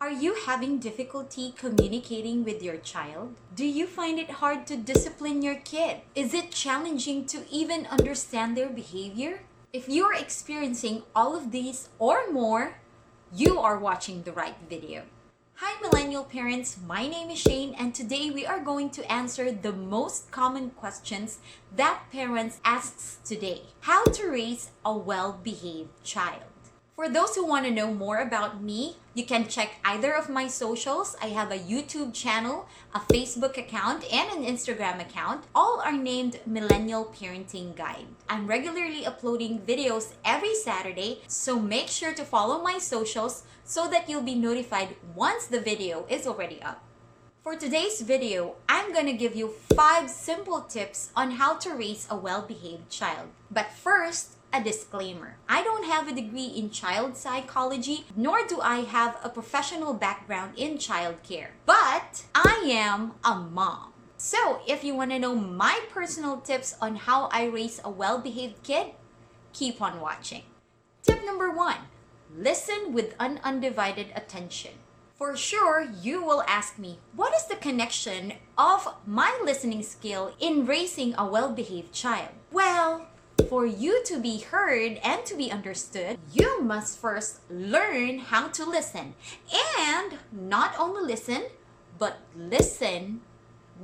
Are you having difficulty communicating with your child? Do you find it hard to discipline your kid? Is it challenging to even understand their behavior? If you're experiencing all of these or more, you are watching the right video. Hi Millennial Parents, my name is Shayne and today we are going to answer the most common questions that parents ask today. How to raise a well-behaved child. For those who want to know more about me, you can check either of my socials. I have a YouTube channel, a Facebook account, and an Instagram account. All are named Millennial Parenting Guide. I'm regularly uploading videos every Saturday, so make sure to follow my socials so that you'll be notified once the video is already up. For today's video, I'm gonna give you 5 simple tips on how to raise a well-behaved child. But first, a disclaimer. I don't have a degree in child psychology, nor do I have a professional background in childcare. But I am a mom. So if you want to know my personal tips on how I raise a well-behaved kid, keep on watching. Tip number 1, listen with an undivided attention. For sure, you will ask me, what is the connection of my listening skill in raising a well-behaved child? Well, for you to be heard and to be understood, you must first learn how to listen. And not only listen, but listen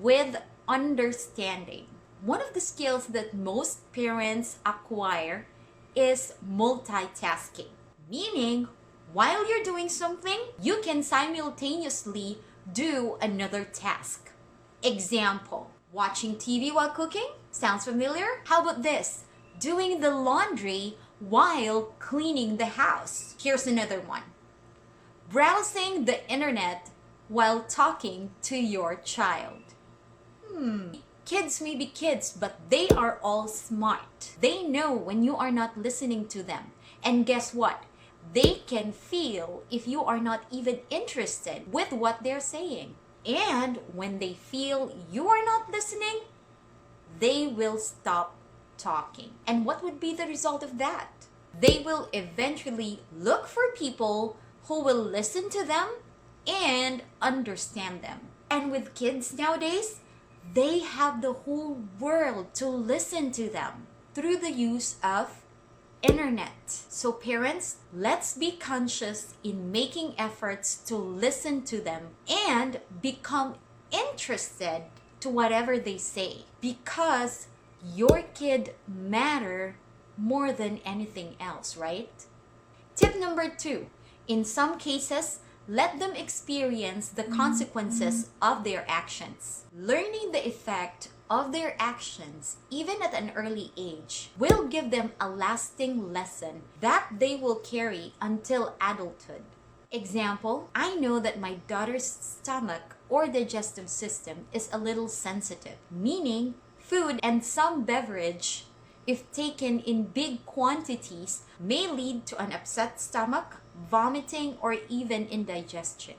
with understanding. One of the skills that most parents acquire is multitasking. Meaning, while you're doing something, you can simultaneously do another task. Example, watching TV while cooking? Sounds familiar? How about this? Doing the laundry while cleaning the house. Here's another one. Browsing the internet while talking to your child. Kids may be kids, but they are all smart. They know when you are not listening to them. And guess what? They can feel if you are not even interested with what they're saying. And when they feel you are not listening, they will stop talking. And what would be the result of that? They will eventually look for people who will listen to them and understand them. And with kids nowadays, they have the whole world to listen to them through the use of internet. So parents, let's be conscious in making efforts to listen to them and become interested to whatever they say, because your kid matter more than anything else, right? Tip number 2, in some cases, let them experience the consequences of their actions. Learning the effect of their actions, even at an early age, will give them a lasting lesson that they will carry until adulthood. Example, I know that my daughter's stomach or digestive system is a little sensitive, meaning food and some beverage, if taken in big quantities, may lead to an upset stomach, vomiting, or even indigestion.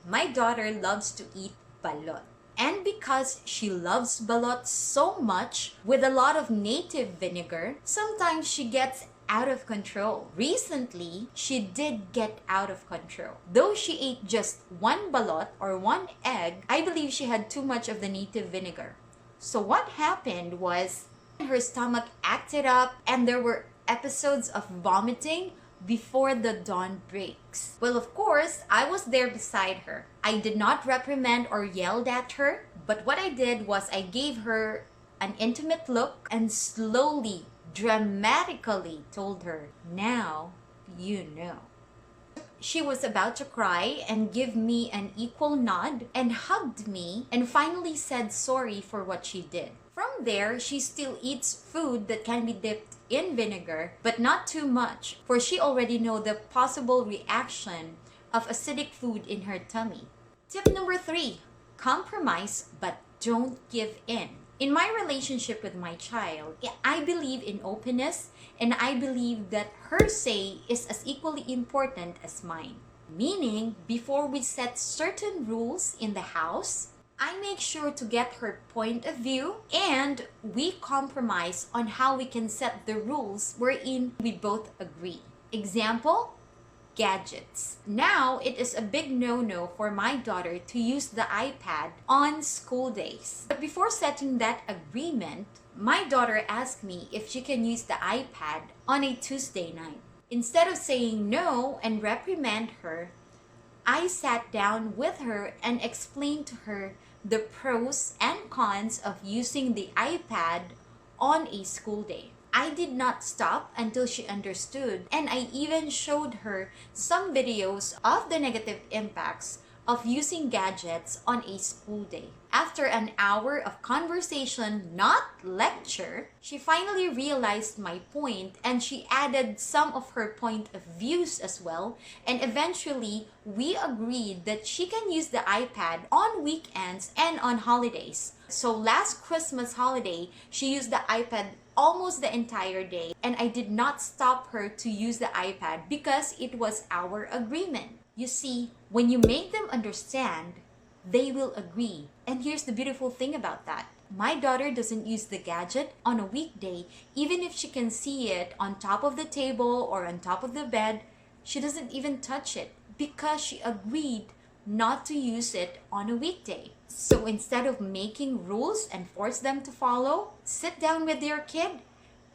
My daughter loves to eat balot. And because she loves balot so much, with a lot of native vinegar, sometimes she gets out of control. Recently, she did get out of control. Though she ate just 1 balot or 1 egg, I believe she had too much of the native vinegar. So what happened was her stomach acted up and there were episodes of vomiting before the dawn breaks. Well, of course, I was there beside her. I did not reprimand or yelled at her, but what I did was I gave her an intimate look and slowly, dramatically told her, now you know. She was about to cry and give me an equal nod and hugged me and finally said sorry for what she did. From there, she still eats food that can be dipped in vinegar, but not too much, for she already knows the possible reaction of acidic food in her tummy. Tip number 3, compromise but don't give in. In my relationship with my child, I believe in openness and I believe that her say is as equally important as mine. Meaning, before we set certain rules in the house, I make sure to get her point of view and we compromise on how we can set the rules wherein we both agree. Example, gadgets. Now, it is a big no-no for my daughter to use the iPad on school days. But before setting that agreement, my daughter asked me if she can use the iPad on a Tuesday night. Instead of saying no and reprimand her, I sat down with her and explained to her the pros and cons of using the iPad on a school day. I did not stop until she understood, and I even showed her some videos of the negative impacts of using gadgets on a school day. After an hour of conversation, not lecture, she finally realized my point and she added some of her point of views as well, and eventually we agreed that she can use the iPad on weekends and on holidays. So last Christmas holiday, she used the iPad almost the entire day, and I did not stop her to use the iPad because it was our agreement. You see, when you make them understand, they will agree. And here's the beautiful thing about that. My daughter doesn't use the gadget on a weekday, even if she can see it on top of the table or on top of the bed. She doesn't even touch it because she agreed not to use it on a weekday. So instead of making rules and force them to follow, sit down with your kid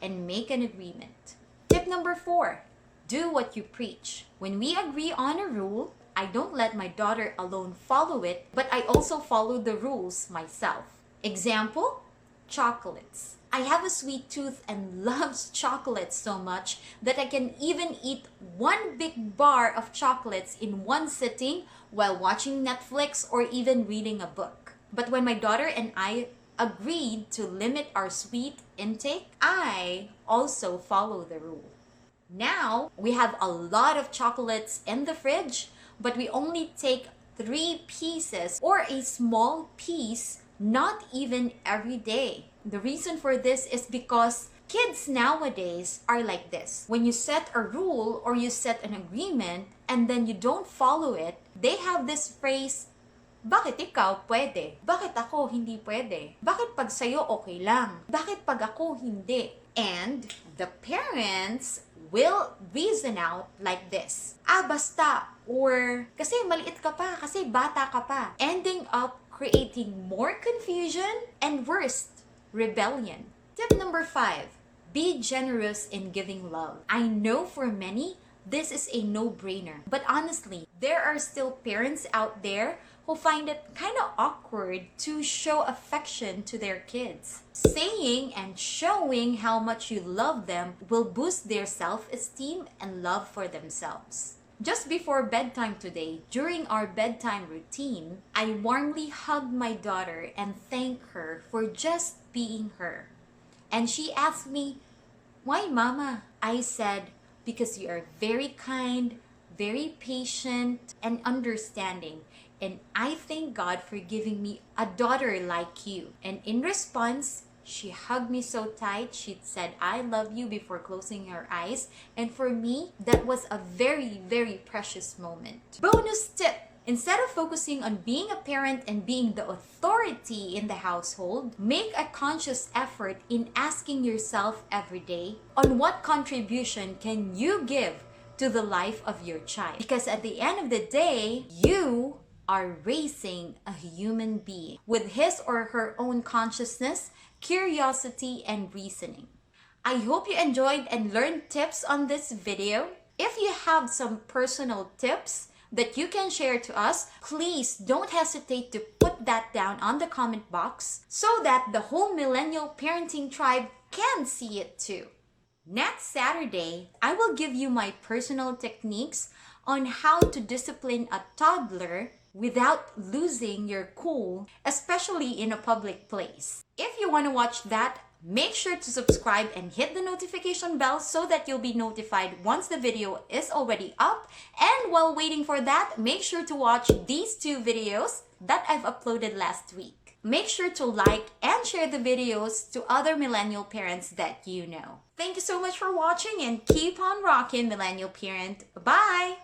and make an agreement. Tip number 4, do what you preach. When we agree on a rule, I don't let my daughter alone follow it, but I also follow the rules myself. Example, chocolates. I have a sweet tooth and loves chocolates so much that I can even eat one big bar of chocolates in one sitting while watching Netflix or even reading a book. But when my daughter and I agreed to limit our sweet intake, I also follow the rule. Now, we have a lot of chocolates in the fridge, but we only take 3 pieces or a small piece, not even every day. The reason for this is because kids nowadays are like this. When you set a rule or you set an agreement and then you don't follow it, they have this phrase, bakit ikaw pwede? Bakit ako hindi pwede? Bakit pag sa'yo okay lang? Bakit pag ako hindi? And the parents will reason out like this. Basta. Or, kasi maliit ka pa, kasi bata ka pa. Ending up creating more confusion and worst, rebellion. Tip number 5, be generous in giving love. I know for many, this is a no-brainer. But honestly, there are still parents out there who find it kind of awkward to show affection to their kids. Saying and showing how much you love them will boost their self-esteem and love for themselves. Just before bedtime today, during our bedtime routine, I warmly hugged my daughter and thanked her for just being her. And she asked me, "Why, Mama?" I said, "Because you are very kind, very patient, and understanding. And I thank God for giving me a daughter like you." And in response, she hugged me so tight. She said, "I love you," before closing her eyes. And for me, that was a very, very precious moment. Bonus tip. Instead of focusing on being a parent and being the authority in the household, make a conscious effort in asking yourself every day, on what contribution can you give to the life of your child? Because at the end of the day, you are raising a human being with his or her own consciousness, curiosity, and reasoning. I hope you enjoyed and learned tips on this video. If you have some personal tips that you can share to us, please don't hesitate to put that down on the comment box so that the whole millennial parenting tribe can see it too. Next Saturday, I will give you my personal techniques on how to discipline a toddler without losing your cool, especially in a public place. If you want to watch that, make sure to subscribe and hit the notification bell so that you'll be notified once the video is already up. And while waiting for that, make sure to watch these 2 videos that I've uploaded last week. Make sure to like and share the videos to other millennial parents that you know. Thank you so much for watching and keep on rocking, Millennial Parent. Bye!